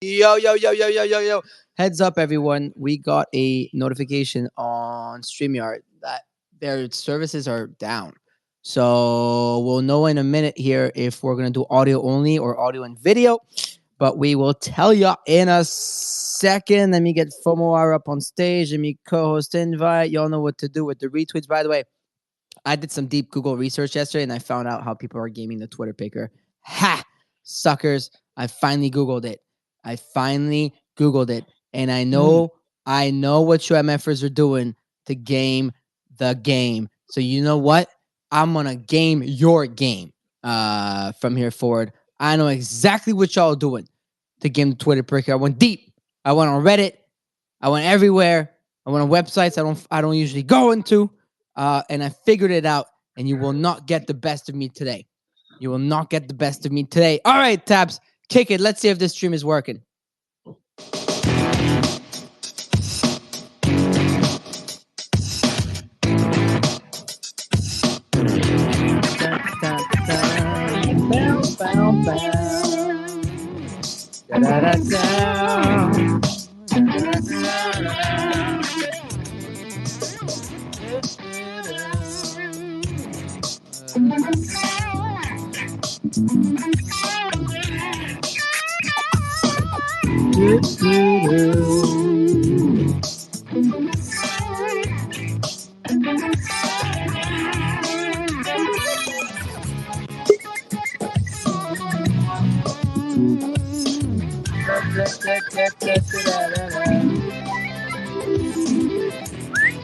Yo, yo, yo, yo, yo, yo, yo. Heads up, everyone. We got a notification on StreamYard that their services are down. So we'll know in a minute here if we're going to do audio only or audio and video. But we will tell you in a second. Let me get FOMO HOUR up on stage. Let me co-host invite. Y'all know what to do with the retweets. By the way, I did some deep Google research yesterday, and I found out how people are gaming the Twitter picker. Ha! Suckers. I finally Googled it. And I know what your MFers are doing to game the game. So you know what? I'm going to game your game from here forward. I know exactly what y'all are doing to game the Twitter picker. I went deep. I went on Reddit. I went everywhere. I went on websites I don't usually go into. And I figured it out, and you will not get the best of me today. All right, Tabs, kick it. Let's see if this stream is working.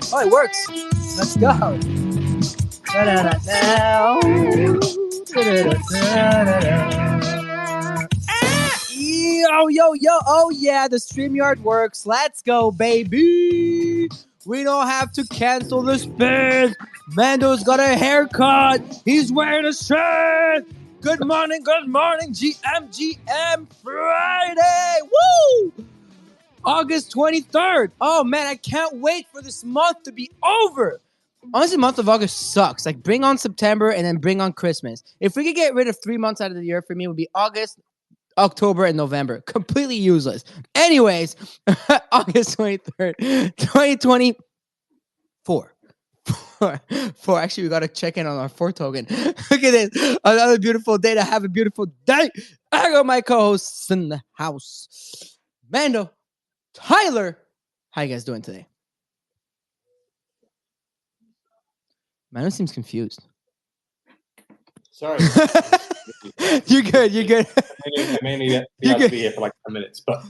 Oh, it works. Let's go. Yo. Oh, yeah, the StreamYard works. Let's go, baby. We don't have to cancel the spin. Mando's got a haircut. He's wearing a shirt. Good morning, GM Friday. Woo! August 23rd. Oh, man, I can't wait for this month to be over. Honestly, the month of August sucks. Like, bring on September and then bring on Christmas. If we could get rid of 3 months out of the year, for me, it would be August, October, and November. Completely useless. Anyways, August 23rd, 2024. Four. Actually, we got to check in on our 4 token. Look at this. Another beautiful day to have a beautiful day. I got my co-hosts in the house. Mando, Tyler, how you guys doing today? Mando seems confused. Sorry. You're good. I may need to be here for like 10 minutes, but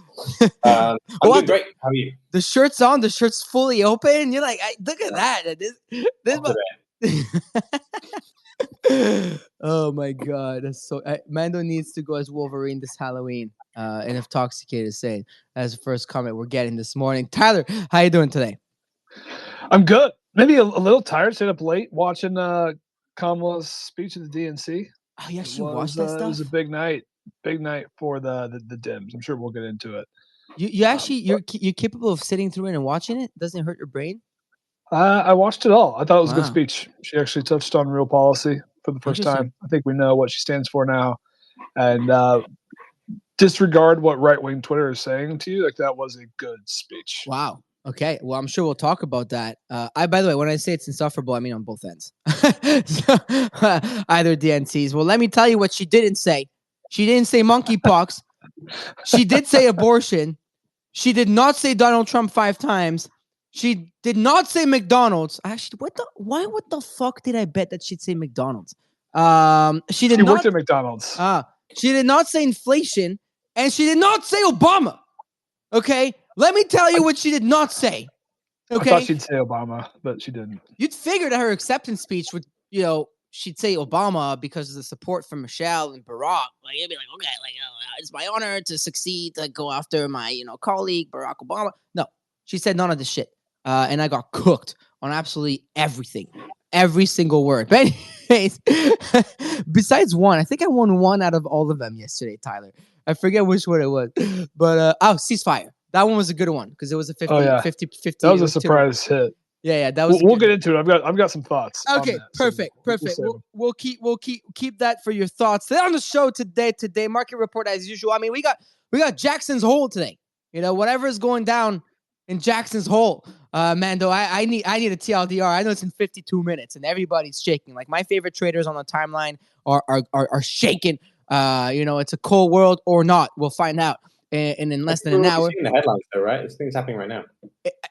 I'm doing great. How are you? The shirt's on. The shirt's fully open. You're like, look at that. Oh my God. That's so. Mando needs to go as Wolverine this Halloween. And if Toxicated is saying, as the first comment we're getting this morning. Tyler, how you doing today? I'm good. Maybe a little tired. Stayed up late watching Kamala's speech at the DNC. Oh, you actually watched that stuff? It was a big night for the Dems. I'm sure we'll get into it. You're capable of sitting through it and watching it? Doesn't it hurt your brain? I watched it all. I thought it was a good speech. She actually touched on real policy for the first time. I think we know what she stands for now, and disregard what right-wing Twitter is saying to you. Like, that was a good speech. Wow. Okay, well, I'm sure we'll talk about that. By the way, when I say it's insufferable, I mean on both ends. Either DNCs. Well, let me tell you what she didn't say. She didn't say monkeypox. She did say abortion. She did not say Donald Trump 5 times. She did not say McDonald's. Actually, what the fuck did I bet that she'd say McDonald's? She worked at McDonald's. She did not say inflation, and she did not say Obama. Okay? Let me tell you what she did not say. Okay? I thought she'd say Obama, but she didn't. You'd figure that her acceptance speech would, she'd say Obama because of the support from Michelle and Barack. Like, it'd be like, okay, it's my honor to succeed, to go after my, colleague, Barack Obama. No, she said none of this shit. And I got cooked on absolutely everything. Every single word. But anyways, besides one, I think I won 1 out of all of them yesterday, Tyler. I forget which one it was. But, ceasefire. That one was a good one because it was a 50. That was a surprise hit. Yeah, that was. We'll get into it. I've got some thoughts. Okay, perfect. We'll keep that for your thoughts. Today on the show today, market report as usual. I mean, we got We got Jackson's Hole today. Whatever is going down in Jackson's Hole. Mando, I need a TLDR. I know it's in 52 minutes, and everybody's shaking. Like my favorite traders on the timeline are shaking. It's a cold world or not. We'll find out in less than an hour. Seeing the headlines though, right? This thing's happening right now.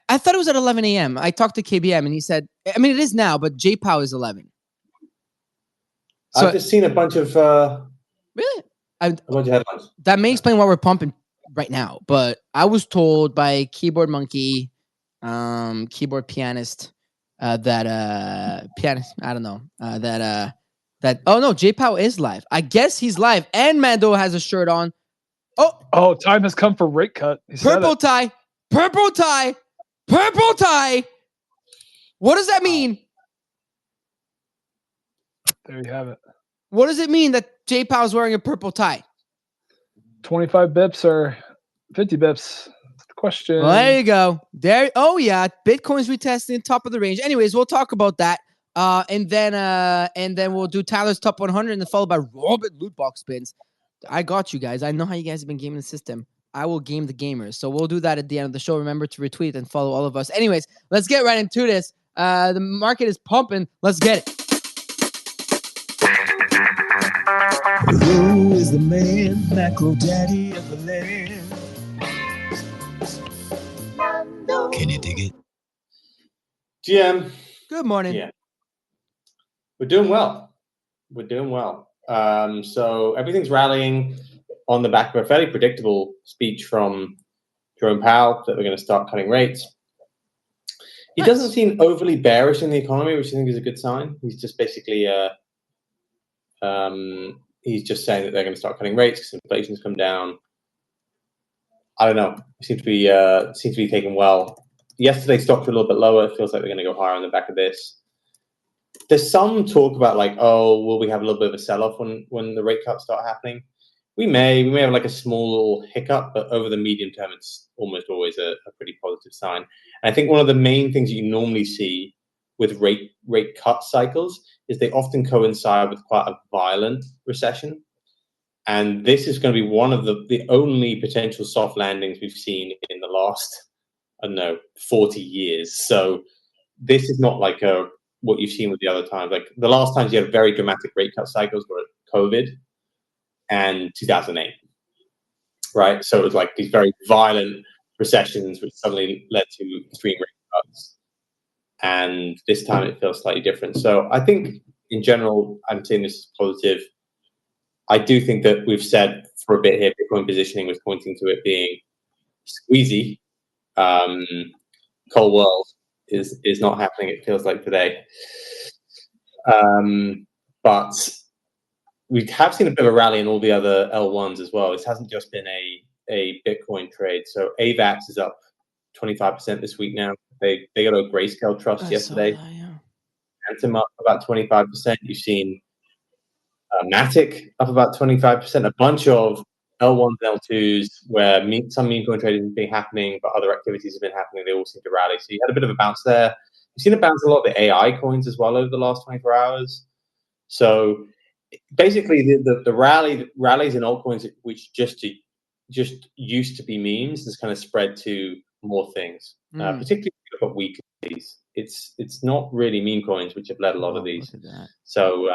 I thought it was at 11 a.m. I talked to KBM, and he said, I mean, it is now, but JPOW is 11. So, I've just seen a bunch of really a bunch of headlines. That may explain why we're pumping right now, but I was told by Keyboard Monkey, keyboard pianist, pianist, I don't know, oh no, JPOW is live. I guess he's live, and Mando has a shirt on. Oh, time has come for rate cut. Purple tie. What does that mean? There you have it. What does it mean that JPOW is wearing a purple tie? 25 bips or 50 bips? That's the question. Well, there you go. Oh yeah, Bitcoin's retesting top of the range. Anyways, we'll talk about that. And then we'll do Tyler's top 100, and then followed by Robert Lootbox spins. I got you guys. I know how you guys have been gaming the system. I will game the gamers. So we'll do that at the end of the show. Remember to retweet and follow all of us. Anyways, let's get right into this. The market is pumping. Let's get it. Who is the man, macro daddy of the land? Can you dig it? GM. Good morning. Yeah. We're doing well. So everything's rallying on the back of a fairly predictable speech from Jerome Powell that we're going to start cutting rates. He doesn't seem overly bearish in the economy, which I think is a good sign. He's just basically he's just saying that they're going to start cutting rates because inflation's come down. I don't know. It seems to be taken well. Yesterday, stocks were a little bit lower. It feels like they're going to go higher on the back of this. There's some talk about will we have a little bit of a sell-off when the rate cuts start happening? We may have like a small little hiccup, but over the medium term, it's almost always a pretty positive sign. And I think one of the main things that you normally see with rate cut cycles is they often coincide with quite a violent recession. And this is going to be one of the only potential soft landings we've seen in the last, 40 years. So this is not like what you've seen with the other times. Like the last times you had very dramatic rate cut cycles were COVID and 2008, right? So it was like these very violent recessions which suddenly led to extreme rate cuts. And this time it feels slightly different. So I think in general, I'm saying this is positive. I do think that we've said for a bit here, Bitcoin positioning was pointing to it being squeezy. Cold world is not happening, it feels like today. But we have seen a bit of a rally in all the other L1s as well. This hasn't just been a Bitcoin trade. So AVAX is up 25% this week now. They got a Grayscale trust yesterday. Phantom up about 25%. You've seen Matic up about 25%. A bunch of L1s and L2s where some meme coin trading has been happening, but other activities have been happening. They all seem to rally. So you had a bit of a bounce there. You've seen a bounce a lot of the AI coins as well over the last 24 hours. So basically, the rallies in altcoins, which just used to be memes, has kind of spread to more things. Particularly for weeklies, it's not really meme coins which have led a lot of these. So,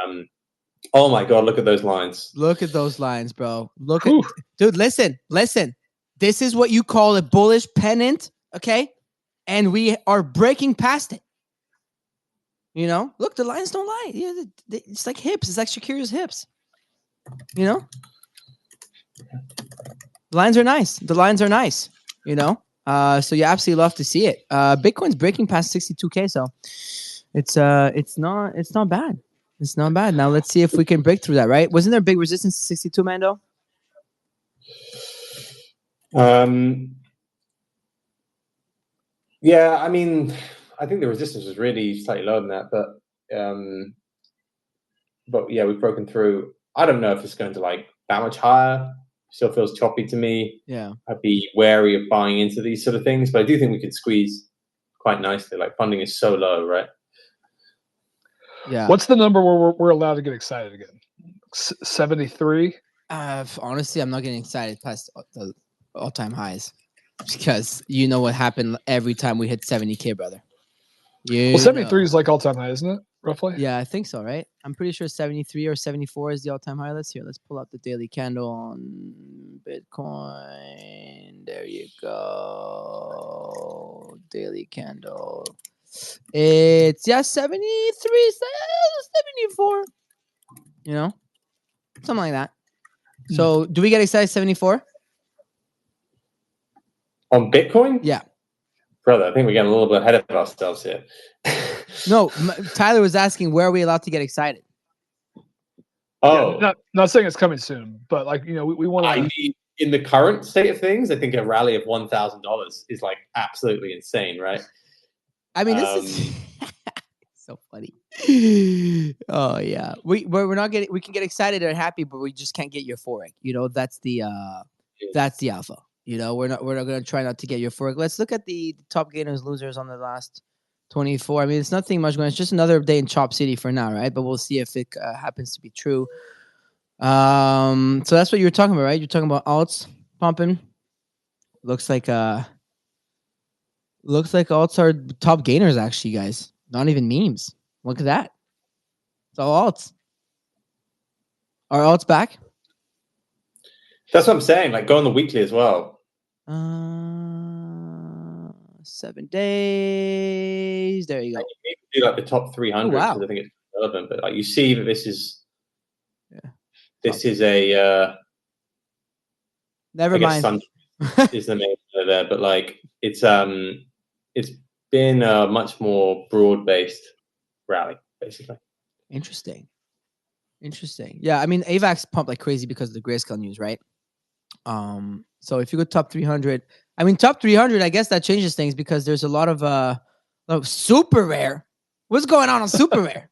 oh my God, look at those lines! Look at those lines, bro. Dude. Listen. This is what you call a bullish pennant, okay? And we are breaking past it. Look, the lines don't lie. It's like hips. It's like Shakira's hips. The lines are nice. So you absolutely love to see it. Bitcoin's breaking past 62K, so it's not bad. It's not bad. Now let's see if we can break through that, right? Wasn't there big resistance to 62, Mando? Yeah, I mean, I think the resistance was really slightly lower than that, but yeah, we've broken through. I don't know if it's going to that much higher. Still feels choppy to me. Yeah, I'd be wary of buying into these sort of things, but I do think we could squeeze quite nicely. Like funding is so low, right? Yeah. What's the number where we're allowed to get excited again? 73? Honestly, I'm not getting excited past the all-time highs because you know what happened every time we hit 70K, brother. Well, 73 is like all-time high, isn't it? Roughly. Yeah, I think so, right? I'm pretty sure 73 or 74 is the all-time high. Let's pull up the daily candle on Bitcoin. There you go. Daily candle. It's 73, 74. You know? Something like that. So, do we get excited 74? On Bitcoin? Yeah. Brother, I think we're getting a little bit ahead of ourselves here. No, Tyler was asking, where are we allowed to get excited? Oh. Yeah, not saying it's coming soon, but like, you know, we want to... I mean, in the current state of things, I think a rally of $1,000 is like absolutely insane, right? I mean, this is so funny. Oh yeah, we're not getting. We can get excited or happy, but we just can't get euphoric. You know, that's the alpha. You know, we're not gonna try not to get euphoric. Let's look at the top gainers, losers on the last 24. I mean, it's nothing much going. It's just another day in Chop City for now, right? But we'll see if it happens to be true. So that's what you were talking about, right? You're talking about alts pumping. Looks like alts are top gainers, actually, guys. Not even memes. Look at that. It's all alts. Are alts back? That's what I'm saying. Like, go on the weekly as well. 7 days. There you go. Like, you need to do like the top 300 because I think it's relevant. But like, you see that this is a never mind. Is the name there, but like it's been a much more broad-based rally, basically. Interesting. Yeah, I mean, AVAX pumped like crazy because of the Grayscale news, right? So if you go top 300, I mean, top 300, I guess that changes things because there's a lot of super rare. What's going on super rare?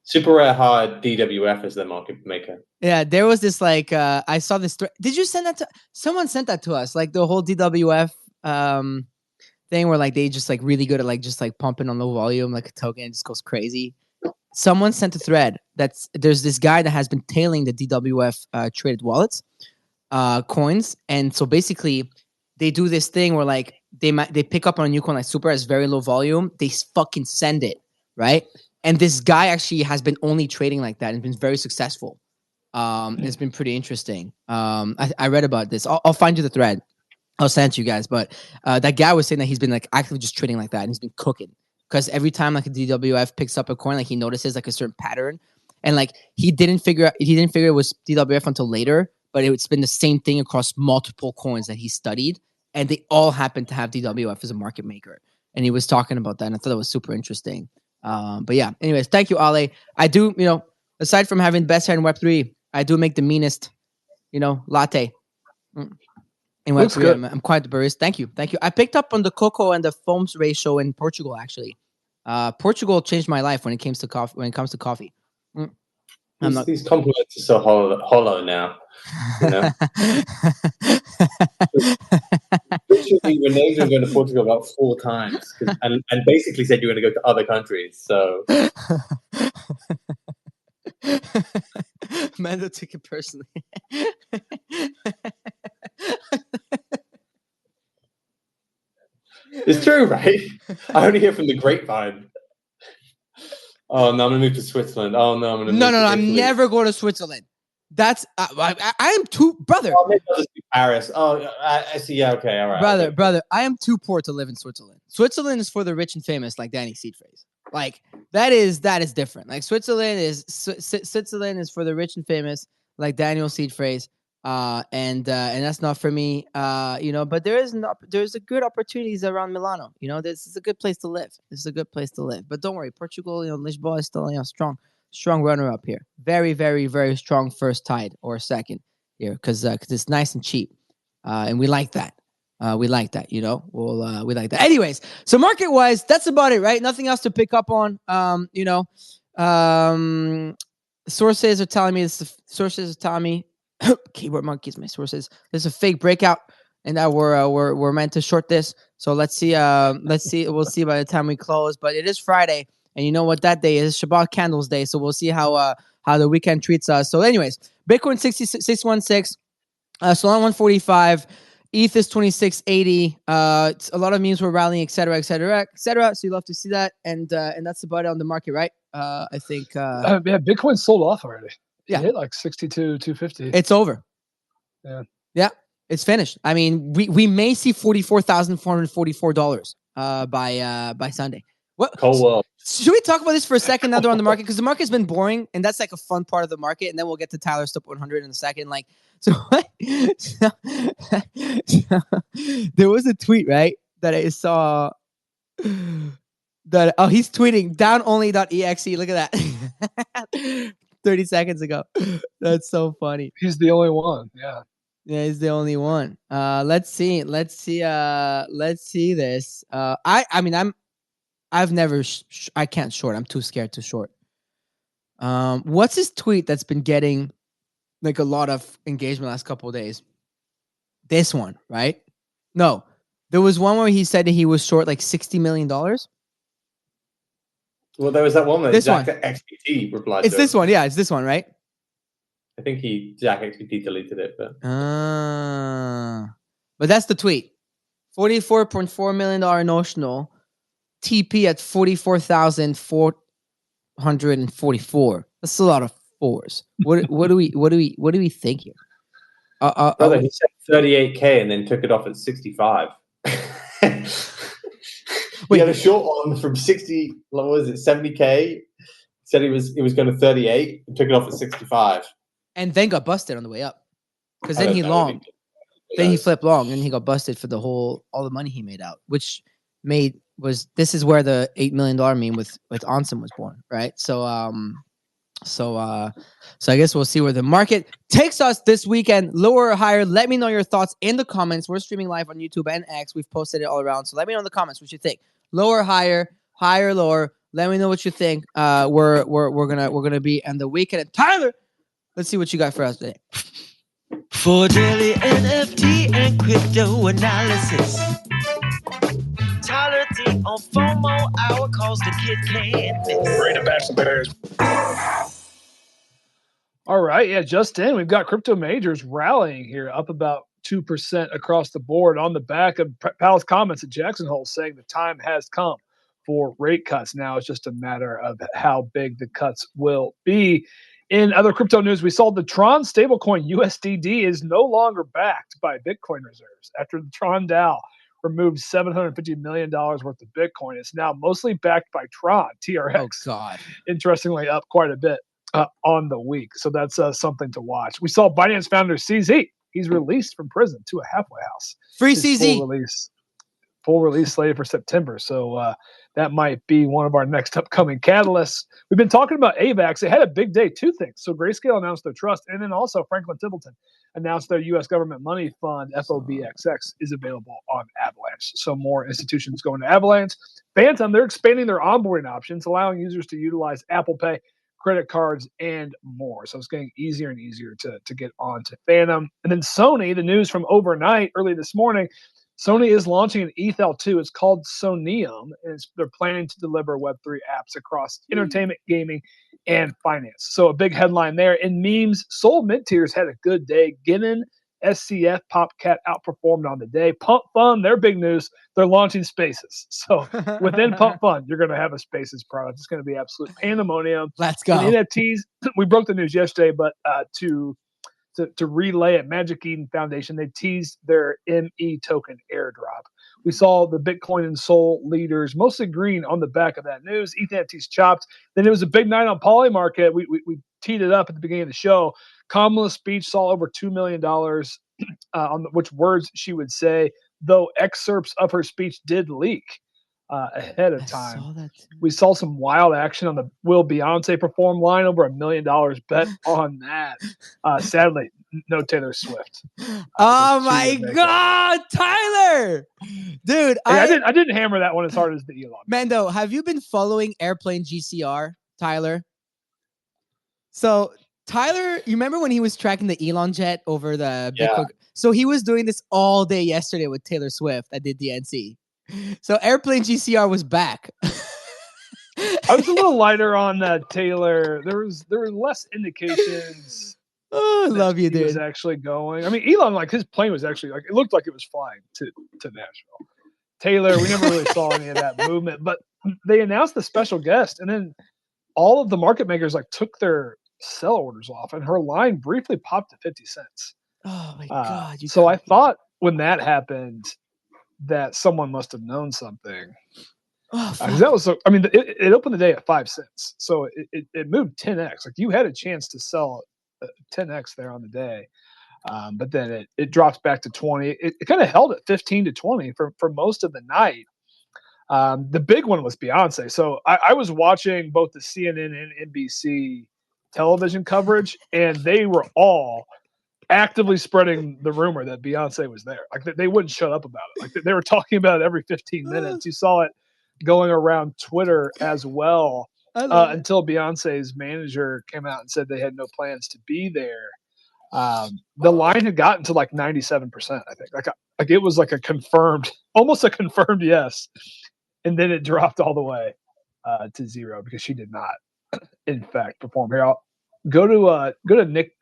Super rare hard DWF as their market maker. Yeah, there was this like I saw this. Did you send that to someone? Sent that to us, like the whole DWF thing where like they just like really good at like just like pumping on low volume, like a token, it just goes crazy. Someone sent a thread there's this guy that has been tailing the DWF traded wallets, coins, and so basically they do this thing where like they pick up on a new coin like super as very low volume, they fucking send it, right? And this guy actually has been only trading like that and been very successful. It's been pretty interesting. I read about this. I'll find you the thread. I'll send it to you guys. But that guy was saying that he's been like actively just trading like that, and he's been cooking because every time like a DWF picks up a coin, like he notices like a certain pattern, and like he didn't figure it was DWF until later. But it's been the same thing across multiple coins that he studied, and they all happen to have DWF as a market maker. And he was talking about that, and I thought that was super interesting. But yeah, anyways, thank you, Ale. I do, aside from having the best hair in Web3, I do make the meanest, latte. In Web3, I'm quite the barista. Thank you. I picked up on the cocoa and the foams ratio in Portugal, actually. Portugal changed my life when it comes to coffee. These compliments are so hollow now. You know? Literally, Renee's been going to Portugal about 4 times and basically said you're going to go to other countries. So, Mando took it personally. It's true, right? I only hear from the grapevine. Oh no, I'm gonna move to Switzerland. Oh no, I'm gonna. No, I'm never going to Switzerland. That's I am too, brother. Oh, maybe I'll just be Paris. Oh, I see. Yeah, okay, all right. Brother, I am too poor to live in Switzerland. Switzerland is for the rich and famous, like Danny Seed phrase. Like that is different. Like Switzerland is for the rich and famous, like Daniel Seed phrase. And that's not for me. But there's a good opportunities around Milano. This is a good place to live. But don't worry, Portugal, Lisboa is still strong runner up here. Very, very, very strong first tide or second here because it's nice and cheap, and we like that. We like that. We like that. Anyways, so market wise, that's about it, right? Nothing else to pick up on. Sources are telling me. Keyboard monkeys, my sources. There's a fake breakout, and that we're meant to short this. So let's see. We'll see by the time we close. But it is Friday, And you know what that day is? Shabbat Candles Day. So we'll see how the weekend treats us. So anyways, Bitcoin 616. Solana 145. ETH is 2680. A lot of memes were rallying, etc. So you love to see that. And that's about it on the market, right? I think. Yeah, Bitcoin sold off already. Yeah. It hit like 62,250. It's over. Yeah. It's finished. I mean, we may see $44,444 by Sunday. What? Cold world. Should we talk about this for a second now they're on the market? Because the market's been boring, and that's like a fun part of the market. And then we'll get to Tyler's top 100 in a second. Like, so there was a tweet, right, that I saw that, he's tweeting downonly.exe. Look at that. 30 seconds ago. That's so funny. He's the only one. Yeah. Yeah, he's the only one. Let's see this. I've never I can't short. I'm too scared to short. What's his tweet that's been getting like a lot of engagement last couple of days? This one, right? No. There was one where he said that he was short like $60 million. Well, there was that one that Zach XBT replied to. It's this one, yeah. It's this one, right? I think Zach XBT deleted it, but that's the tweet. $44.4 million notional. TP at 44,444. That's a lot of fours. What do we think here? Brother, he said 38K and then took it off at 65. Wait, he had a short on from 60. What was it? 70K. Said he was going to 38 and took it off at 65. And then got busted on the way up. Because then he long. Then he flipped long and he got busted for all the money he made out, which this is where the $8 million meme with Ansem was born, right? So I guess we'll see where the market takes us this weekend, lower or higher. Let me know your thoughts in the comments. We're streaming live on YouTube and X. We've posted it all around. So let me know in the comments what you think. Lower, higher, higher, lower. Let me know what you think. We're gonna be on the weekend. And Tyler, let's see what you got for us today. For daily NFT and crypto analysis, Tyler D on FOMO Hour calls the kid can't miss. Ready to bash the Bears. All right, yeah, just in, we've got crypto majors rallying here, up about 2% across the board on the back of Powell's comments at Jackson Hole saying the time has come for rate cuts. Now it's just a matter of how big the cuts will be. In other crypto news, we saw the Tron stablecoin USDD is no longer backed by Bitcoin reserves after the Tron DAO removed $750 million worth of Bitcoin. It's now mostly backed by Tron, TRX. Oh, God. Interestingly, up quite a bit on the week. So that's something to watch. We saw Binance founder CZ. He's released from prison to a halfway house. Free CZ. Full release slated for September. So that might be one of our next upcoming catalysts. We've been talking about AVAX. It had a big day, two things. So Grayscale announced their trust, and then also Franklin Templeton announced their U.S. government money fund, FOBXX, is available on Avalanche. So more institutions going to Avalanche. Phantom, they're expanding their onboarding options, allowing users to utilize Apple Pay, credit cards, and more. So it's getting easier and easier to get on to Phantom. And then Sony, the news from overnight, early this morning, Sony is launching an ETH-L2. It's called Sonium, and they're planning to deliver Web3 apps across entertainment, gaming, and finance. So a big headline there. In memes, Soul Mint tiers had a good day. Given SCF, PopCat outperformed on the day. Pump Fund, their big news, they're launching Spaces. So within Pump Fund, you're going to have a Spaces product. It's going to be absolute pandemonium. Let's go. And NFTs, we broke the news yesterday, but to relay it, Magic Eden Foundation, they teased their ME token airdrop. We saw the Bitcoin and Sol leaders, mostly green, on the back of that news. ETH's chopped. Then it was a big night on Polymarket. We teed it up at the beginning of the show. Kamala's speech saw over $2 million on which words she would say, though excerpts of her speech did leak ahead of time. We saw some wild action on the Will Beyonce perform line, over $1 million bet on that. Sadly, no Taylor Swift. Oh my God, Tyler, dude! I didn't hammer that one as hard as the Elon. Mando, have you been following Airplane GCR, Tyler? So Tyler, you remember when he was tracking the Elon jet over the Bitcoin? So he was doing this all day yesterday with Taylor Swift. I did DNC. So Airplane GCR was back. I was a little lighter on Taylor. There were less indications. Oh, I love you, he was dude. actually going. I mean, Elon, like his plane was actually like it looked like it was flying to Nashville. Taylor, we never really saw any of that movement, but they announced the special guest, and then all of the market makers like took their sell orders off, and her line briefly popped to 50 cents. Oh my God! So I thought when that happened that someone must have known something. That was so. I mean, it opened the day at 5 cents, so it moved 10x. Like you had a chance to sell 10x there on the day. But then it drops back to 20. It kind of held at 15 to 20 for most of the night. The big one was Beyonce. So I was watching both the CNN and NBC television coverage, and they were all actively spreading the rumor that Beyonce was there. Like they wouldn't shut up about it. Like they were talking about it every 15 minutes. You saw it going around Twitter as well until Beyonce's manager came out and said they had no plans to be there. The line had gotten to like 97%, I think. Like it was like almost a confirmed yes, and then it dropped all the way to zero because she did not, in fact, perform here. I'll go to Nick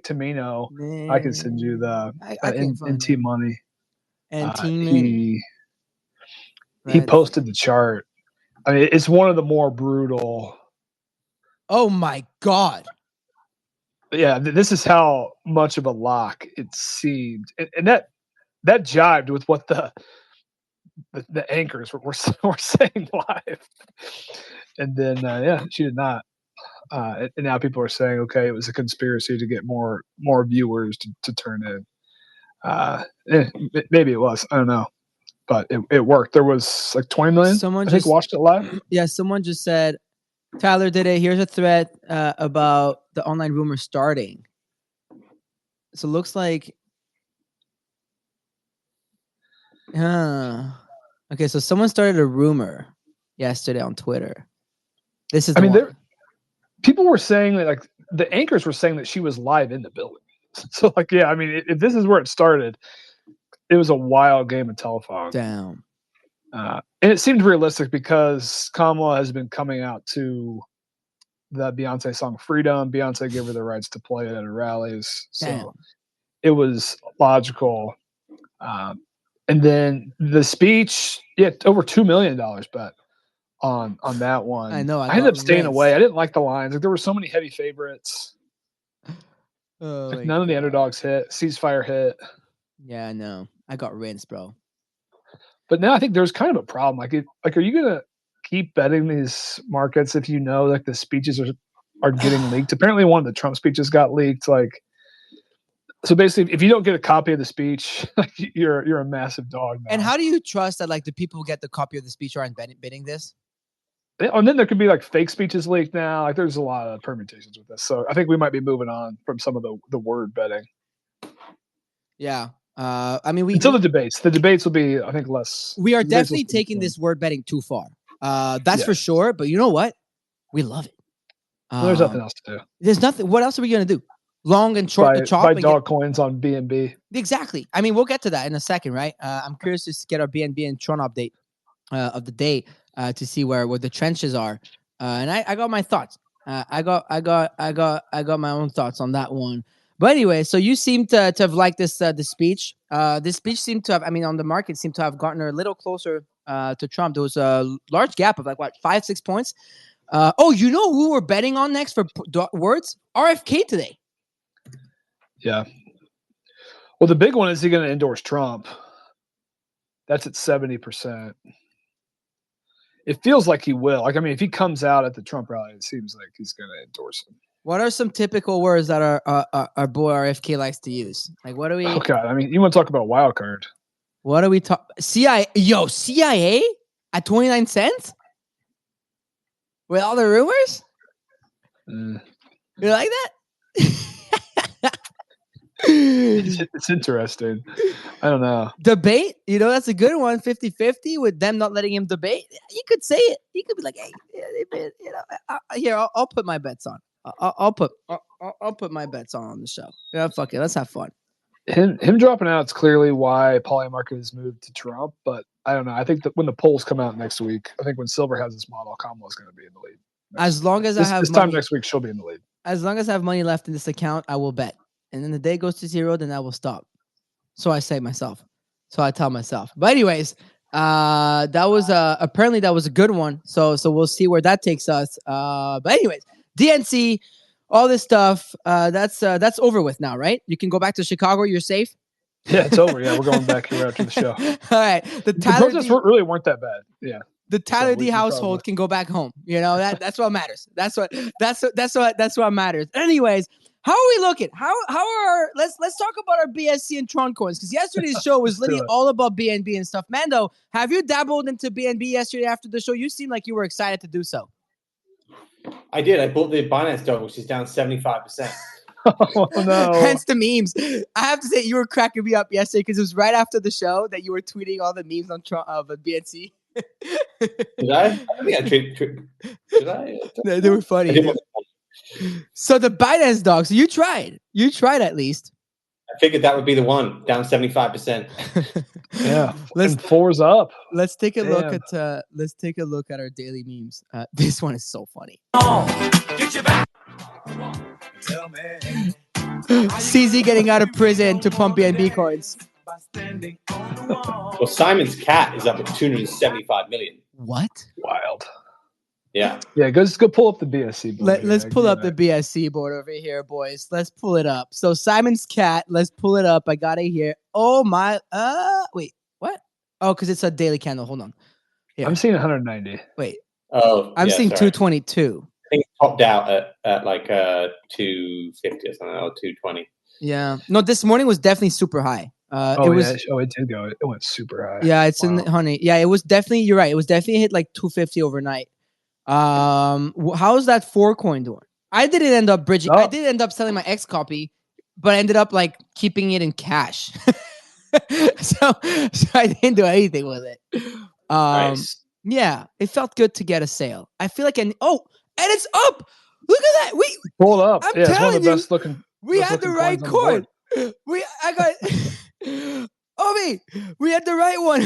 Tamino. Man. I can send you the NT money. NT he posted the chart. I mean, it's one of the more brutal. Oh my God. Yeah, this is how much of a lock it seemed, and that jived with what the anchors were saying live. And then she did not. And now people are saying, okay, it was a conspiracy to get more viewers to turn in. Maybe it was. I don't know, but it worked. There was like 20 million. Someone just watched it live. Yeah, someone just said, Tyler did it. Here's a thread about the online rumor starting. So it looks like, okay. So someone started a rumor yesterday on Twitter. This is. People were saying that, like the anchors were saying that she was live in the building. So, like, yeah, I mean, if this is where it started, it was a wild game of telephone. Damn. And it seemed realistic because Kamala has been coming out to the Beyonce song Freedom. Beyonce gave her the rights to play it at her rallies. So Damn. It was logical. And then the speech, over $2 million bet on that one. I know. I ended up staying away. I didn't like the lines. Like there were so many heavy favorites. None of the underdogs hit. Ceasefire hit. Yeah, I know. I got rinsed, bro. But now I think there's kind of a problem. Like, are you gonna keep betting these markets if you know like the speeches are getting leaked? Apparently, one of the Trump speeches got leaked. Like, so basically, if you don't get a copy of the speech, like, you're a massive dog now. And how do you trust that like the people who get the copy of the speech aren't bidding this? And then there could be like fake speeches leaked now. Like, there's a lot of permutations with this. So I think we might be moving on from some of the word betting. Yeah. I mean, until the debates will be, I think, less. We are definitely taking this word betting too far. That's for sure. But you know what? We love it. There's nothing else to do. There's nothing. What else are we gonna do? Long and short the chop. Buy dog coins on BNB. Exactly. I mean, we'll get to that in a second, right? I'm curious to get our BNB and Tron update of the day to see where the trenches are. And I got my thoughts. I got my own thoughts on that one. But anyway, so you seem to have liked this the speech. This speech seemed to have, I mean, on the market seemed to have gotten her a little closer to Trump. There was a large gap of like 5-6 points. You know who we're betting on next for words? RFK today. Yeah. Well, the big one is he going to endorse Trump? That's at 70%. It feels like he will. Like, I mean, if he comes out at the Trump rally, it seems like he's going to endorse him. What are some typical words that our boy RFK likes to use? Like, what do we? Oh God, I mean, you want to talk about wild card? What do we talk? CIA at 29 cents with all the rumors. You like that? It's interesting. I don't know. Debate, that's a good one. 50-50 with them not letting him debate. You could say it. You could be like, hey, here, I'll put my bets on. I'll put my bets on the show. Yeah, fuck it. Let's have fun. Him dropping out is clearly why Poly Market has moved to Trump, but I don't know. I think that when the polls come out next week, I think when Silver has this model, Kamala's going to be in the lead. As long as I have this money, time next week, she'll be in the lead. As long as I have money left in this account, I will bet. And then the day goes to zero, then I will stop. So I say myself. So I tell myself. But anyways, that was apparently that was a good one. So we'll see where that takes us. But anyways, DNC, all this stuff, that's over with now, right? You can go back to Chicago. You're safe. Yeah, it's over. Yeah, we're going back here after the show. All right. The protests really weren't that bad. Yeah. The Tyler D household can go back home. You know, that's what matters. That's what matters. Anyways, how are we looking? How are let's talk about our BSC and Tron coins, because yesterday's show was literally all about BNB and stuff. Mando, have you dabbled into BNB yesterday after the show? You seemed like you were excited to do so. I did. I bought the Binance dog, which is down 75%. Oh no! Hence the memes. I have to say, you were cracking me up yesterday because it was right after the show that you were tweeting all the memes on BNC. Did I? I think I did I? They were funny. So the Binance dog. So you tried. You tried at least. I figured that would be the one, down 75%. Yeah, and 4's up. Let's take a look at our daily memes. This one is so funny. Get your back. CZ getting out of prison to pump BNB coins. Well, Simon's cat is up at 275 million. What? Wild. Yeah. Yeah, go pull up the BSC board. Let's pull up the BSC board over here, boys. Let's pull it up. So Simon's cat, let's pull it up. I got it here. Oh my wait, what? Oh, because it's a daily candle. Hold on. Here. I'm seeing 190. Wait. Oh, I'm seeing 222. I think it topped out at like 250 or something, or 220. Yeah. No, this morning was definitely super high. It did go. It went super high. Yeah, it's in honey. Yeah, it was definitely. You're right. It was definitely hit like 250 overnight. How's that 4 coin doing? I didn't end up bridging. I did end up selling my X copy, but I ended up like keeping it in cash. so I didn't do anything with it. Nice. Yeah, it felt good to get a sale. I feel like and it's up. Look at that. We pulled up. I'm it's one of telling the you, best looking. We had the right coin. I got Obi. We had the right one.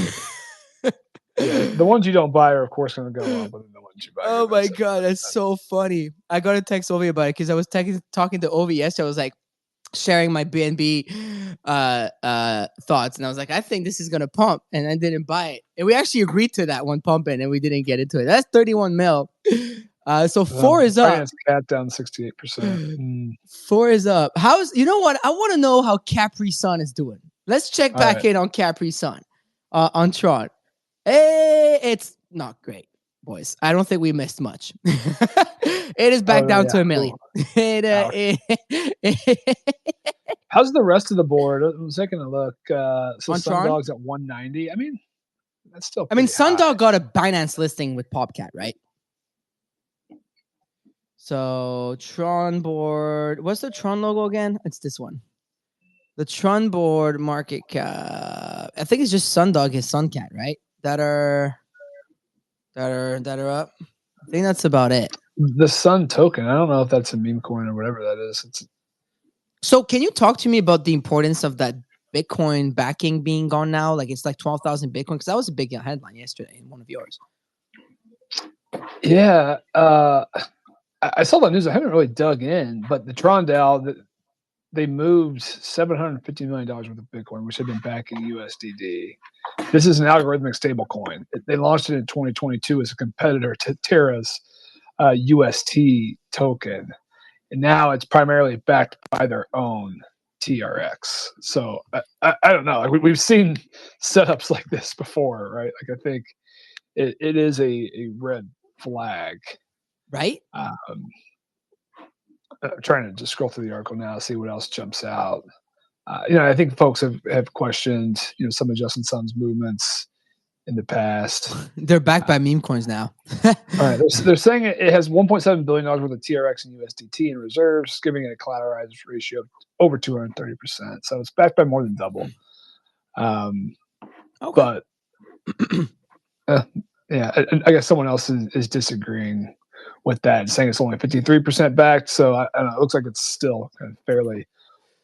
Yeah, the ones you don't buy are of course going to go up, but the ones you buy. Oh my god, that's so funny. I got to text Ovi about it because I was talking to Ovi yesterday. I was like sharing my BNB thoughts, and I was like, I think this is gonna pump, and I didn't buy it. And we actually agreed to that one pumping, and we didn't get into it. That's 31 mil. So 4 is up. Cat down 68%. 4 is up. You know what? I want to know how Capri Sun is doing. Let's check back in on Capri Sun on Tron. Hey, it's not great, boys. I don't think we missed much. It is back down to $1 million. How's the rest of the board? I was taking a look. So on Tron? Sundog's at 190. I mean, that's still. Sundog got a Binance listing with PopCat, right? So Tron board. What's the Tron logo again? It's this one. The Tron board market cap. I think it's just Sundog, his Suncat, right? That are up. I think that's about it. The Sun token. I don't know if that's a meme coin or whatever that is. So can you talk to me about the importance of that Bitcoin backing being gone now? Like it's like 12,000 Bitcoin, because that was a big headline yesterday in one of yours. Yeah. I saw that news. I haven't really dug in, but the Tron DAO, they moved $750 million worth of Bitcoin, which had been backing USDD. This is an algorithmic stable coin. They launched it in 2022 as a competitor to Terra's UST token. And now it's primarily backed by their own TRX. So I don't know. Like we've seen setups like this before, right? Like I think it is a red flag. Right? I'm trying to just scroll through the article now, see what else jumps out. I think folks have questioned, some of Justin Sun's movements in the past. They're backed by meme coins now. All right, they're saying it has $1.7 billion worth of TRX and USDT in reserves, giving it a collateralized ratio of over 230%. So it's backed by more than double. But yeah, I guess someone else is disagreeing with that, saying it's only 53% backed. So I don't know, it looks like it's still kind of fairly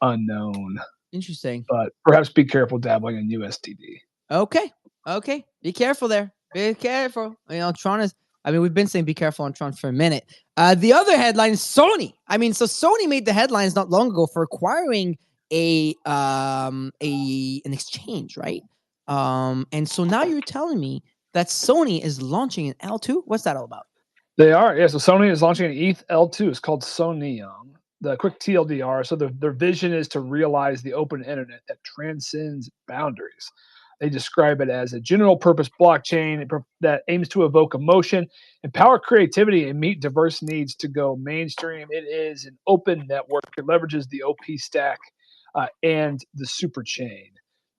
unknown. Interesting. But perhaps be careful dabbling in USDD. Okay. Okay, be careful there. Be careful. Tron is. I mean, we've been saying be careful on Tron for a minute. The other headline is Sony. I mean, so Sony made the headlines not long ago for acquiring an exchange, right? And so now you're telling me that Sony is launching an L2. What's that all about? They are, yeah. So Sony is launching an ETH L2. It's called Sonium. The quick TLDR. So their vision is to realize the open internet that transcends boundaries. They describe it as a general-purpose blockchain that aims to evoke emotion, empower creativity, and meet diverse needs to go mainstream. It is an open network. It leverages the OP stack and the super chain.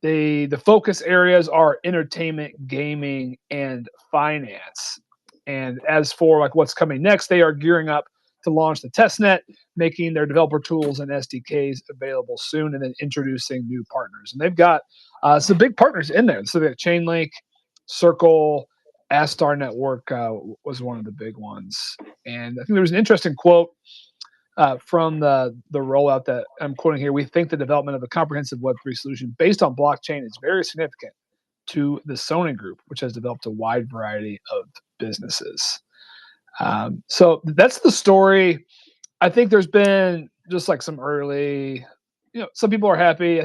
The focus areas are entertainment, gaming, and finance. And as for like what's coming next, they are gearing up to launch the testnet, making their developer tools and SDKs available soon, and then introducing new partners. And they've got some big partners in there. So they have Chainlink, Circle, Astar Network was one of the big ones. And I think there was an interesting quote from the rollout that I'm quoting here. We think the development of a comprehensive Web3 solution based on blockchain is very significant to the Sony Group, which has developed a wide variety of businesses. So that's the story. I think there's been just like some early, some people are happy.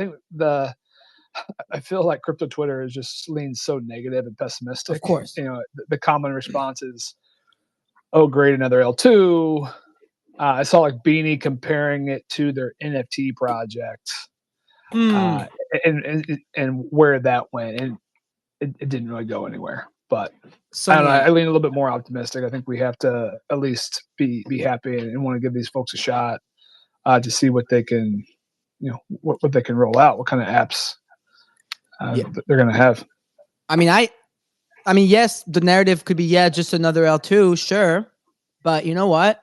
I feel like crypto Twitter is just leans so negative and pessimistic. Of course. The common response is, oh, great, another L2. I saw like Beanie comparing it to their NFT project and where that went. And it didn't really go anywhere. But I lean a little bit more optimistic. I think we have to at least be happy and want to give these folks a shot to see what they can, what they can roll out, what kind of apps they're going to have. I mean, yes, the narrative could be, just another L2, sure. But you know what?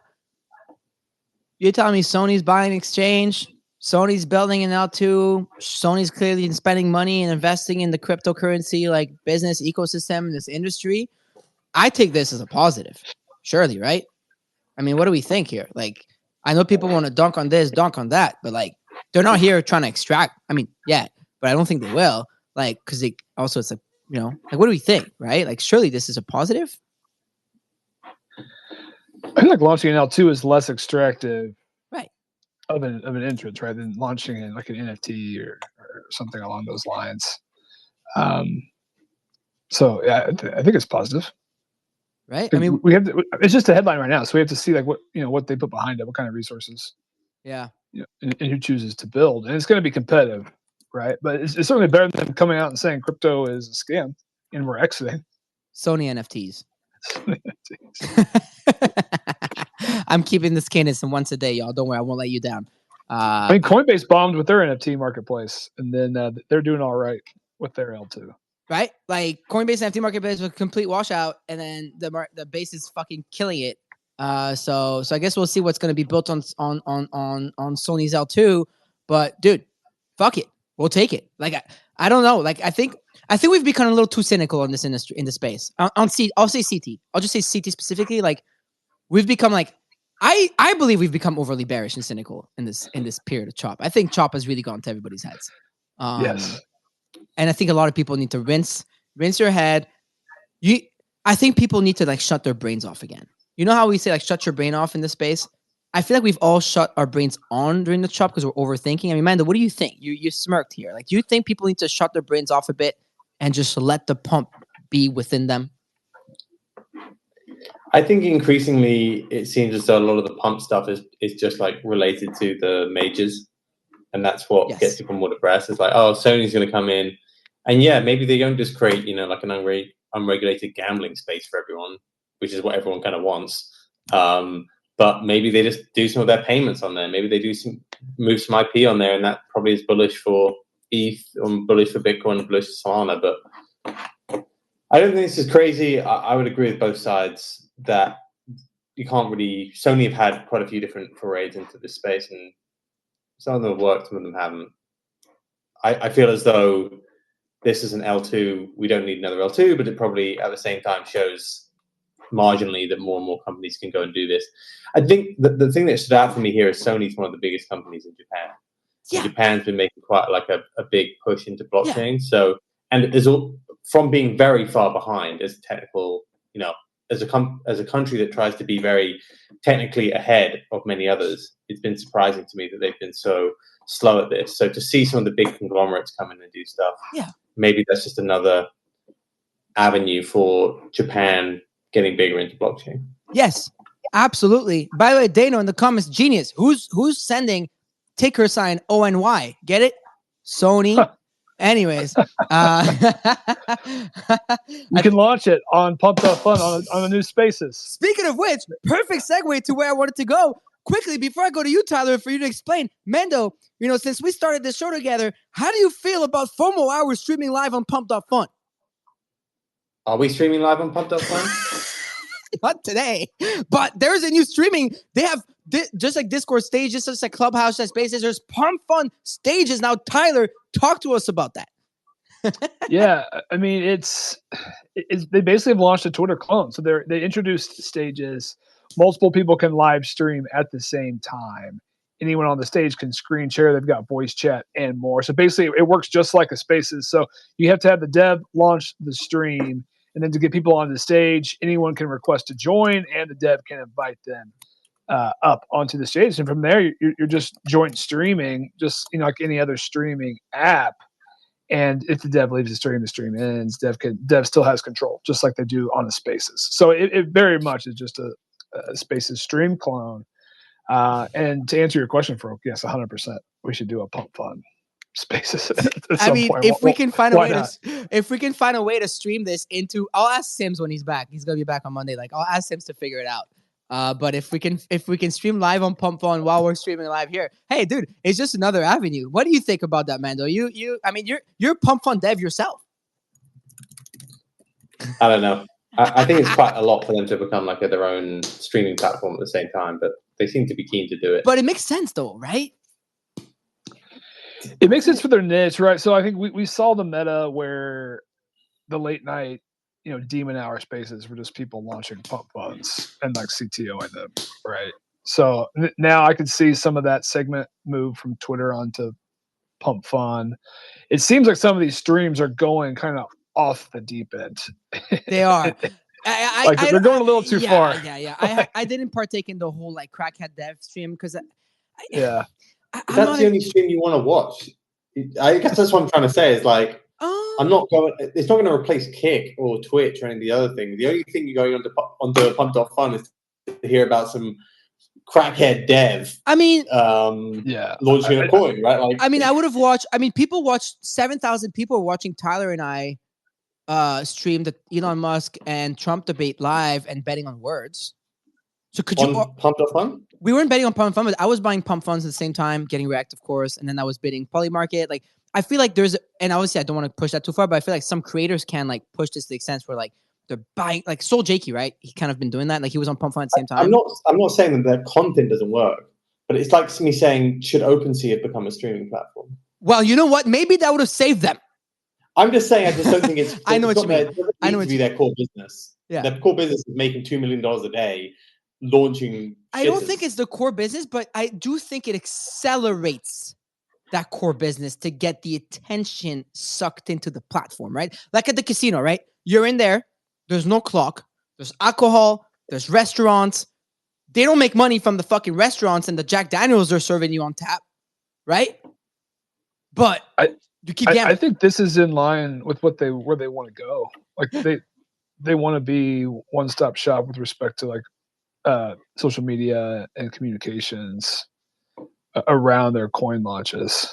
You're telling me Sony's buying exchange, Sony's building an L2, Sony's clearly spending money and investing in the cryptocurrency like business ecosystem in this industry. I take this as a positive, surely, right? I mean, what do we think here? Like, I know people want to dunk on this, dunk on that, but like, they're not here trying to extract. I mean, but I don't think they will. Like, because it's like, like, what do we think, right? Like, surely this is a positive. I feel like launching an L2 is less extractive, right, of an entrance, right, than launching in like an NFT or something along those lines. So yeah, I think it's positive, right? I mean, we have to, it's just a headline right now, so we have to see like what they put behind it, what kind of resources, and who chooses to build, and it's going to be competitive, right? But it's certainly better than coming out and saying crypto is a scam and we're exiting. Sony NFTs. I'm keeping this cadence in once a day, y'all. Don't worry, I won't let you down. I mean, Coinbase bombed with their NFT marketplace, and then they're doing all right with their L2. Right, like Coinbase NFT marketplace was a complete washout, and then the base is fucking killing it. So I guess we'll see what's going to be built on Sony's L2. But dude, fuck it, we'll take it. Like I don't know. Like I think we've become a little too cynical in this industry, in this space. I'll say CT. I'll just say CT specifically. Like we've become like I believe we've become overly bearish and cynical in this period of Chop. I think Chop has really gone to everybody's heads. Yes. And I think a lot of people need to rinse your head. I think people need to like shut their brains off again. You know how we say like shut your brain off in this space? I feel like we've all shut our brains on during the Chop because we're overthinking. I mean, Amanda, what do you think? You smirked here. Like, do you think people need to shut their brains off a bit and just let the pump be within them? I think increasingly it seems as though a lot of the pump stuff is just like related to the majors, and that's what gets people more depressed. It's like, oh, Sony's going to come in, and maybe they don't just create like an unregulated gambling space for everyone, which is what everyone kind of wants. But maybe they just do some of their payments on there. Maybe they move some IP on there, and that probably is bullish for ETH, or bullish for Bitcoin, bullish for Solana. But I don't think this is crazy. I would agree with both sides that you can't really. Sony have had quite a few different forays into this space, and some of them have worked, some of them haven't. I feel as though this is an L2. We don't need another L2, but it probably at the same time shows marginally that more and more companies can go and do this. I think the thing that stood out for me here is Sony's one of the biggest companies in Japan. Yeah. Japan's been making quite like a big push into blockchain. Yeah. So, and there's from being very far behind as technical, as a country that tries to be very technically ahead of many others, it's been surprising to me that they've been so slow at this. So to see some of the big conglomerates come in and do stuff, maybe that's just another avenue for Japan getting bigger into blockchain. Yes, absolutely. By the way, Dano in the comments, genius. Who's sending ticker sign ONY? Get it? Sony. Anyways, you can launch it on Pump.Fun on the new Spaces. Speaking of which, perfect segue to where I wanted to go. Quickly, before I go to you, Tyler, for you to explain, Mendo, since we started this show together, how do you feel about FOMO Hour streaming live on Pump.Fun? Are we streaming live on Pump.Fun? Not today, but there's a new streaming. They have just like Discord stages, just like Clubhouse, just Spaces. There's Pump Fun stages now. Tyler, talk to us about that. Yeah, I mean, it's they basically have launched a Twitter clone. So they introduced stages. Multiple people can live stream at the same time. Anyone on the stage can screen share. They've got voice chat and more. So basically, it works just like a Spaces. So you have to have the dev launch the stream. And then to get people on the stage, anyone can request to join, and the dev can invite them up onto the stage. And from there, you're just joint streaming, just like any other streaming app. And if the dev leaves the stream ends. Dev still has control, just like they do on the Spaces. So it very much is just a Spaces stream clone. And to answer your question, Farouk, yes, 100%. We should do a Pump Fun Spaces. I mean, if we can find a way to stream this into, I'll ask Sims when he's back. He's gonna be back on Monday. Like, I'll ask Sims to figure it out. But if we can stream live on Pump Fun while we're streaming live here, hey, dude, it's just another avenue. What do you think about that, Mando? You're Pump Fun dev yourself. I don't know. I think it's quite a lot for them to become like their own streaming platform at the same time, but they seem to be keen to do it. But it makes sense, though, right? It makes sense for their niche, right? So I think we saw the meta where the late night, demon hour spaces were just people launching pump funds and like CTOing them, right? So now I could see some of that segment move from Twitter onto Pump Fun. It seems like some of these streams are going kind of off the deep end. They are. They're going a little too far. Yeah. I didn't partake in the whole like crackhead dev stream because that's the only stream you want to watch. I guess that's what I'm trying to say is like, I'm not going. It's not going to replace Kick or Twitch or any of the other things. The only thing you're going onto Pump.Fun is to hear about some crackhead dev. I mean, launching a coin, right? Like, I would have watched. People watched 7,000 people were watching Tyler and I stream the Elon Musk and Trump debate live and betting on words. So could you Pump.Fun? We weren't betting on Pump Fun, but I was buying Pump Funds at the same time, getting React, of course, and then I was bidding Polymarket. Like, I feel like and obviously I don't want to push that too far, but I feel like some creators can like push this to the extent where like they're buying, like Soul Jakey, right? He kind of been doing that. Like he was on Pump Fun at the same time. I'm not saying that their content doesn't work, but it's like me saying, should OpenSea have become a streaming platform? Well, you know what? Maybe that would have saved them. I'm just saying, I just don't think it's. I know what you mean. I know what to be their core business. Yeah, their core business is making $2 million a day, launching. I don't think it's the core business, but I do think it accelerates that core business to get the attention sucked into the platform, right? Like at the casino, right? You're in there. There's no clock. There's alcohol. There's restaurants. They don't make money from the fucking restaurants and the Jack Daniels they're serving you on tap, right? But you keep gambling. I think this is in line with where they want to go. Like they want to be one-stop shop with respect to like social media and communications around their coin launches.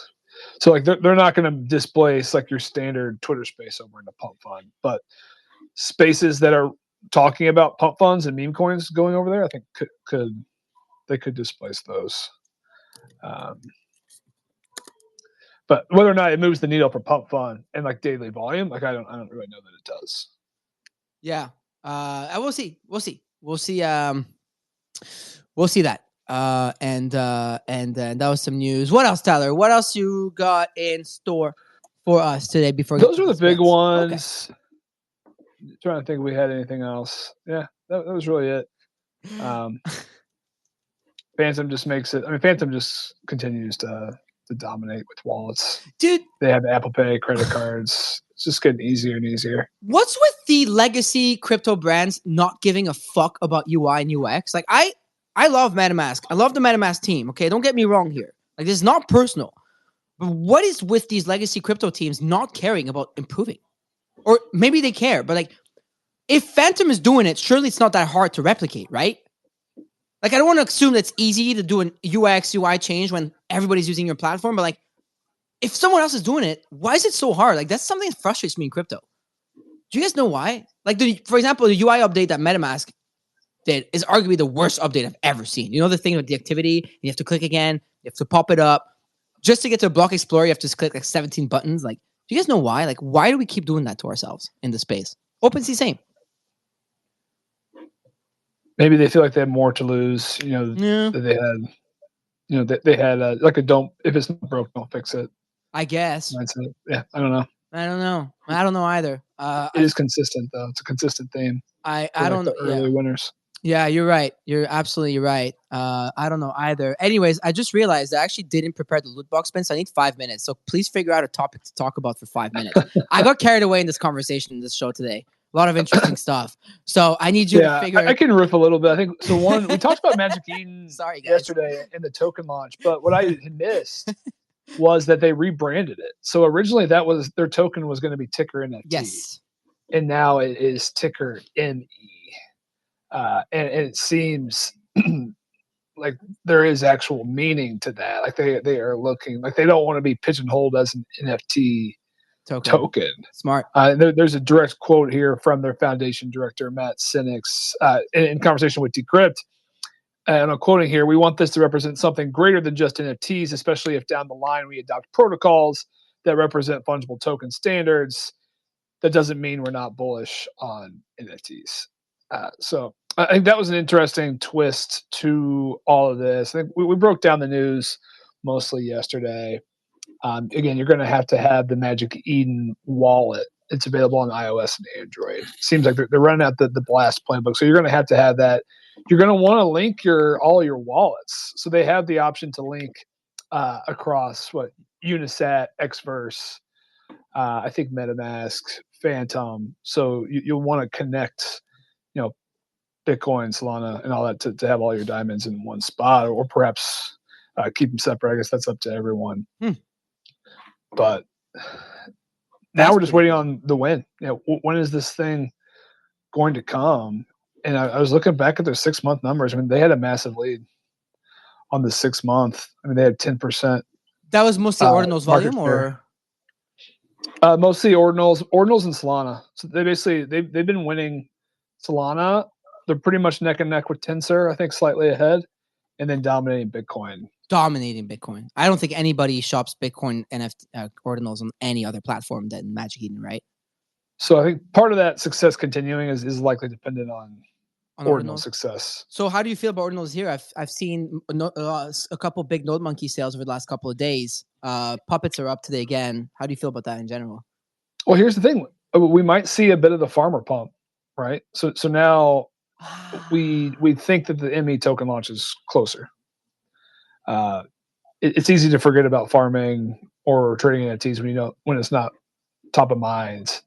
So like they're not going to displace like your standard Twitter space over into Pump Fun, but spaces that are talking about pump funds and meme coins going over there, I think could displace those. But whether or not it moves the needle for Pump Fun and like daily volume, like I don't really know that it does. Yeah, we'll see. We'll see that. And that was some news. What else, Tyler? What else you got in store for us today? Before those were the big ones. Okay. Trying to think if we had anything else. Yeah, that was really it. Phantom just makes it. I mean, Phantom just continues to dominate with wallets. Dude, they have Apple Pay, credit cards. It's just getting easier and easier. What's with the legacy crypto brands not giving a fuck about UI and UX? Like I love MetaMask. I love the MetaMask team. Okay, don't get me wrong here. Like this is not personal. But what is with these legacy crypto teams not caring about improving? Or maybe they care, but like if Phantom is doing it, surely it's not that hard to replicate, right? Like I don't want to assume that it's easy to do an UX UI change when everybody's using your platform, but like if someone else is doing it, why is it so hard? Like that's something that frustrates me in crypto. Do you guys know why? Like for example, the UI update that MetaMask did is arguably the worst update I've ever seen. You know the thing with the activity, you have to click again, you have to pop it up. Just to get to a block explorer, you have to click like 17 buttons. Like, do you guys know why? Like, why do we keep doing that to ourselves in the space? OpenSea same. Maybe they feel like they have more to lose. You know, that they had. You know, they had like a don't. If it's not broke, don't fix it. I guess. Yeah, I don't know. I don't know either. It is consistent though. It's a consistent theme. I don't know. Early winners. Yeah, you're right. You're absolutely right. I don't know either. Anyways, I just realized I actually didn't prepare the loot box spin, so I need 5 minutes. So please figure out a topic to talk about for 5 minutes. I got carried away in this conversation in this show today. A lot of interesting stuff. So I need you to figure. I can riff a little bit. I think so. One, we talked about Magic Eden yesterday in the token launch, but what I had missed was that they rebranded it. So originally that was their token was going to be ticker NFT. Yes. And now it is ticker ME. And it seems like there is actual meaning to that. Like they are looking like they don't want to be pigeonholed as an NFT token. Smart. There's a direct quote here from their foundation director, Matt Sinix, in conversation with Decrypt. And I'm quoting here, we want this to represent something greater than just NFTs, especially if down the line we adopt protocols that represent fungible token standards. That doesn't mean we're not bullish on NFTs. So I think that was an interesting twist to all of this. I think we broke down the news mostly yesterday. Again, you're going to have the Magic Eden wallet. It's available on iOS and Android. Seems like they're running out the Blast playbook. So you're going to have that. You're going to want to link all your wallets. So they have the option to link across Unisat, Xverse, I think MetaMask, Phantom. So you'll want to connect, Bitcoin, Solana, and all that to have all your diamonds in one spot, or perhaps keep them separate. I guess that's up to everyone. But now we're just waiting on the win. When is this thing going to come? And I was looking back at their 6-month numbers. I mean, they had a massive lead on the 6 month. I mean, they had 10%. That was mostly Ordinals volume, or mostly Ordinals and Solana. So they've been winning Solana. They're pretty much neck and neck with Tensor, I think slightly ahead, and then dominating Bitcoin. I don't think anybody shops Bitcoin NFT Ordinals on any other platform than Magic Eden, right? So I think part of that success continuing is likely dependent on Ordinal success. So how do you feel about Ordinals here? I've seen a couple big Node Monkey sales over the last couple of days. Puppets are up today again. How do you feel about that in general? Well, here's the thing. We might see a bit of the farmer pump, right? So now we think that the ME token launch is closer. It's easy to forget about farming or trading NFTs when it's not top of mind.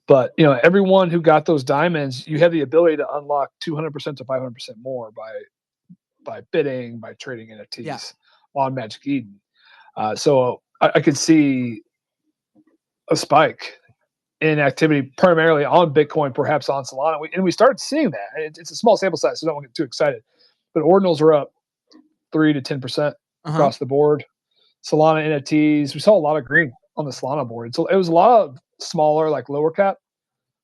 But everyone who got those diamonds, you have the ability to unlock 200% to 500% more by bidding, by trading NFTs on Magic Eden. So I could see a spike in activity primarily on Bitcoin, perhaps on Solana. And we started seeing that. It's a small sample size, so don't get too excited. But Ordinals are up 3 to 10% across the board. Solana NFTs, we saw a lot of green on the Solana board. So it was a lot of smaller, like lower cap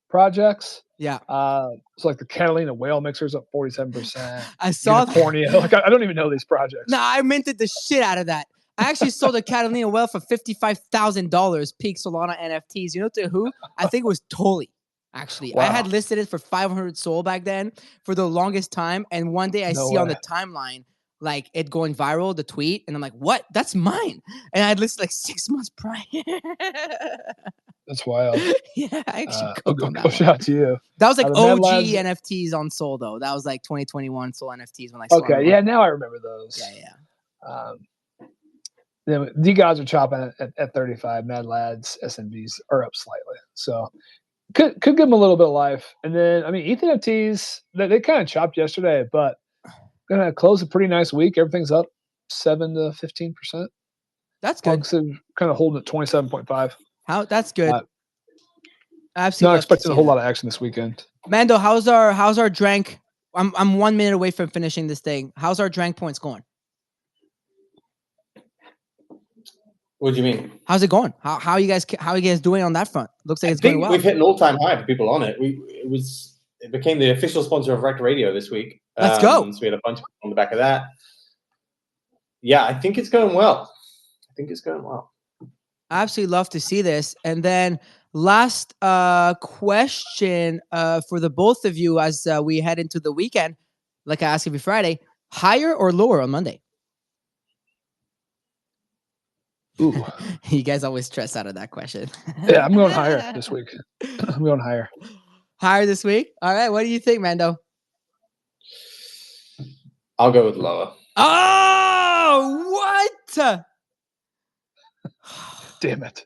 projects. Yeah. So like the Catalina whale mixers up 47%. I saw Unicornia. Like I don't even know these projects. No, I minted the shit out of that. I actually sold a Catalina whale for $55,000 peak Solana NFTs. You know to who? I think it was Tolly. Actually, wow. I had listed it for 500 Sol back then for the longest time. And one day I see on the timeline, like it going viral, the tweet. And I'm like, what? That's mine. And I had listed like 6 months prior. That's wild. Yeah, I actually cooked on that one. Shout out to you. That was like OG NFTs on Sol, though. That was like 2021 Sol NFTs when I saw Okay, yeah, now I remember those. Yeah. the guys are chopping at 35. Mad Lads, SMVs are up slightly. So could give them a little bit of life. And then, I mean, Ethan FTs, they kind of chopped yesterday, but going to close a pretty nice week. Everything's up 7 to 15%. That's good. Kind of holding at 27.5. That's good. Absolutely. Not expecting a whole lot of action this weekend. Mando, how's our drank? I'm 1 minute away from finishing this thing. How's our drank points going? What do you mean? How's it going? How are you guys doing on that front? Looks like it's going well. We've hit an all-time high for people on it. It became the official sponsor of Rec Radio this week. Let's go. So we had a bunch of people on the back of that. Yeah, I think it's going well. I absolutely love to see this. And then last question for the both of you as we head into the weekend, like I ask every Friday, higher or lower on Monday? Ooh. You guys always stress out of that question. Yeah, I'm going higher this week. I'm going higher. Higher this week? All right. What do you think, Mando? I'll go with lower. Oh, what? Damn it.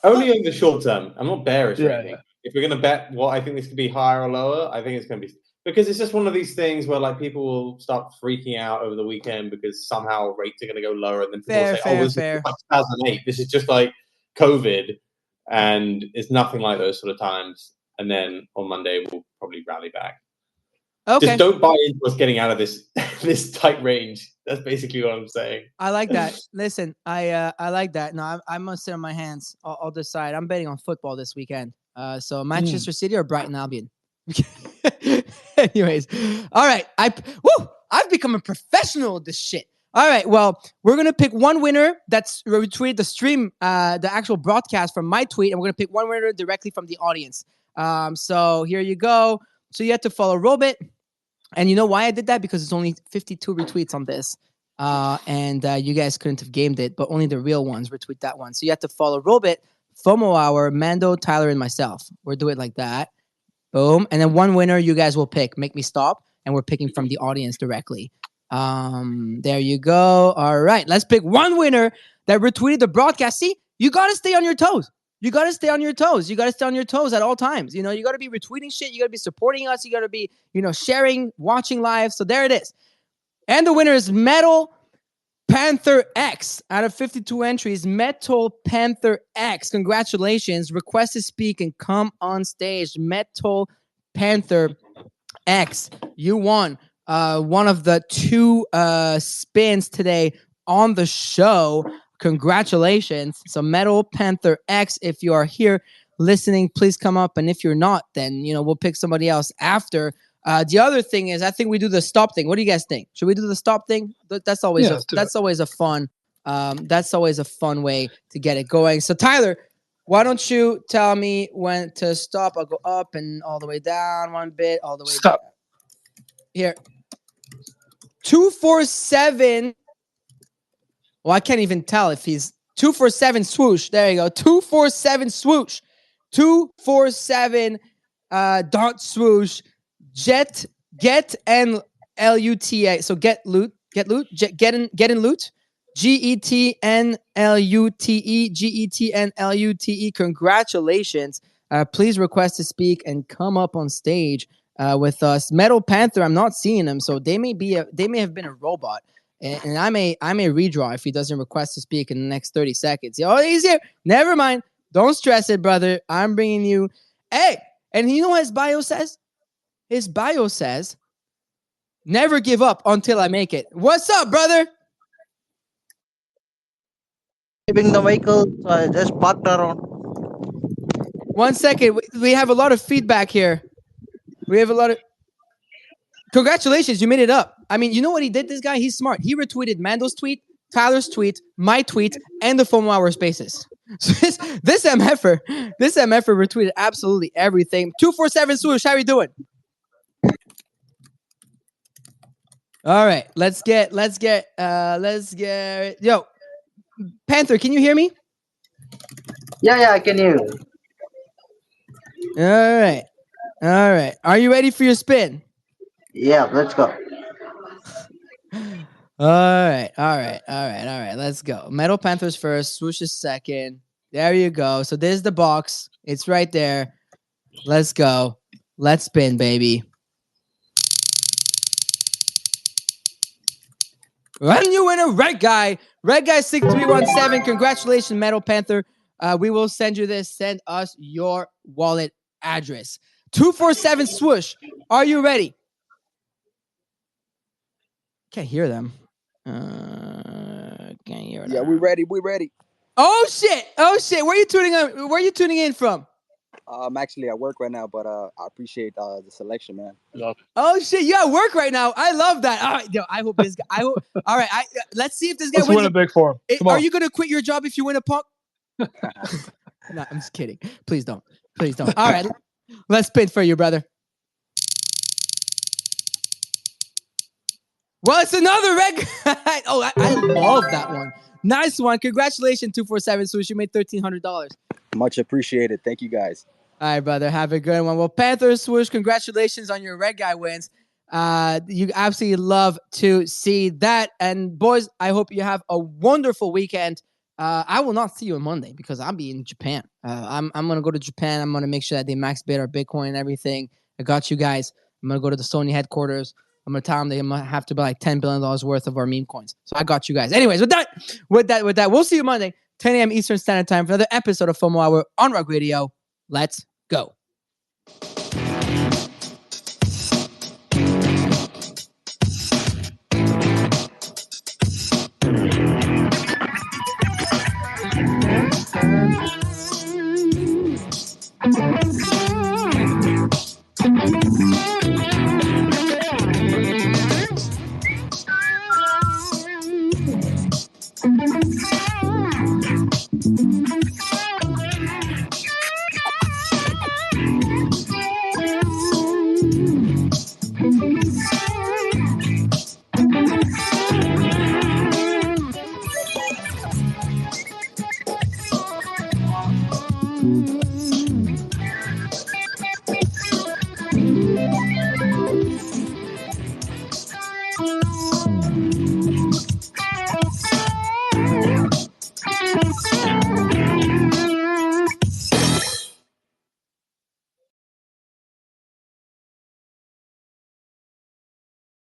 Only in the short term. I'm not bearish or anything. Yeah. If we're going to bet what I think this could be higher or lower, I think it's going to be... Because it's just one of these things where like people will start freaking out over the weekend because somehow rates are going to go lower. And then people will say, this is like 2008. This is just like COVID. And it's nothing like those sort of times. And then on Monday, we'll probably rally back. Okay. Just don't buy into us getting out of this tight range. That's basically what I'm saying. I like that. Listen, I like that. No, I'm gonna sit on my hands. I'll decide. I'm betting on football this weekend. So Manchester City or Brighton Albion. Anyways, all right. I've become a professional at this shit. All right. Well, we're gonna pick one winner that's retweeted the stream, the actual broadcast from my tweet, and we're gonna pick one winner directly from the audience. So here you go. So you have to follow Robit. And you know why I did that? Because it's only 52 retweets on this. And you guys couldn't have gamed it, but only the real ones retweet that one. So you have to follow Robit, FOMO Hour, Mando, Tyler, and myself. We'll do it like that. Boom. And then one winner you guys will pick. Make me stop. And we're picking from the audience directly. There you go. All right. Let's pick one winner that retweeted the broadcast. See, you got to stay on your toes. You got to stay on your toes. You got to stay on your toes at all times. You know, you got to be retweeting shit. You got to be supporting us. You got to be, sharing, watching live. So there it is. And the winner is Metal Panther X. Out of 52 entries, Metal Panther X. Congratulations. Request to speak and come on stage. Metal Panther X. You won one of the two spins today on the show. Congratulations. So Metal Panther X, if you are here listening, please come up. And if you're not, then, we'll pick somebody else after. The other thing is, I think we do the stop thing. What do you guys think? Should we do the stop thing? That's always always a fun way to get it going. So Tyler, why don't you tell me when to stop? I'll go up and all the way down one bit, all the way stop. Down. Here. 247. Well, I can't even tell if he's 247 swoosh. There you go. 247 swoosh. 247 dot swoosh. Get and LUTA. So get loot. Get in loot. GETNLUTE. Congratulations. Please request to speak and come up on stage with us. Metal Panther, I'm not seeing him, so they may have been a robot. And I may redraw if he doesn't request to speak in the next 30 seconds. Oh, he's here. Never mind. Don't stress it, brother. I'm bringing you. Hey, and you know what his bio says? His bio says, never give up until I make it. What's up, brother? Leaving the vehicle, so I just parked around. 1 second. We have a lot of feedback here. We have a lot of... Congratulations, you made it up. I mean, you know what he did, this guy? He's smart. He retweeted Mando's tweet, Tyler's tweet, my tweet, and the FOMO Hour Spaces. So this MFer retweeted absolutely everything. 247 swoosh, how you doing? All right, let's get yo, Panther, can you hear me? Yeah, I can hear you. All right. Are you ready for your spin? Yeah, let's go. All right. Let's go. Metal Panthers first. Swoosh is second. There you go. So there's the box. It's right there. Let's go. Let's spin, baby. Run you winner, Red Guy. Red Guy 6317. Congratulations, Metal Panther. We will send you this. Send us your wallet address. 247 Swoosh. Are you ready? Can't hear them. Can't hear them. Yeah, we ready. We ready. Oh shit! Where are you tuning in? Where are you tuning in from? I'm actually at work right now, but I appreciate the selection, man. Oh shit! You at work right now? I love that. All right, yo, I hope this guy. All right, let's see if this guy Let's wins. win a big for him. Come on. Are you gonna quit your job if you win a puck? No, I'm just kidding. Please don't. Please don't. All right, let's spin for you, brother. Well, it's another red guy. Oh, I love that one. Nice one. Congratulations, 247 Swoosh. You made $1,300. Much appreciated. Thank you, guys. All right, brother. Have a good one. Well, Panthers Swoosh, congratulations on your red guy wins. You absolutely love to see that. And boys, I hope you have a wonderful weekend. I will not see you on Monday because I'll be in Japan. I'm gonna go to Japan. I'm gonna make sure that they max bid our Bitcoin and everything. I got you guys. I'm gonna go to the Sony headquarters. I'm gonna tell them they might have to buy like $10 billion worth of our meme coins. So I got you guys. Anyways, with that, we'll see you Monday, 10 a.m. Eastern Standard Time for another episode of FOMO Hour on Rock Radio. Let's go.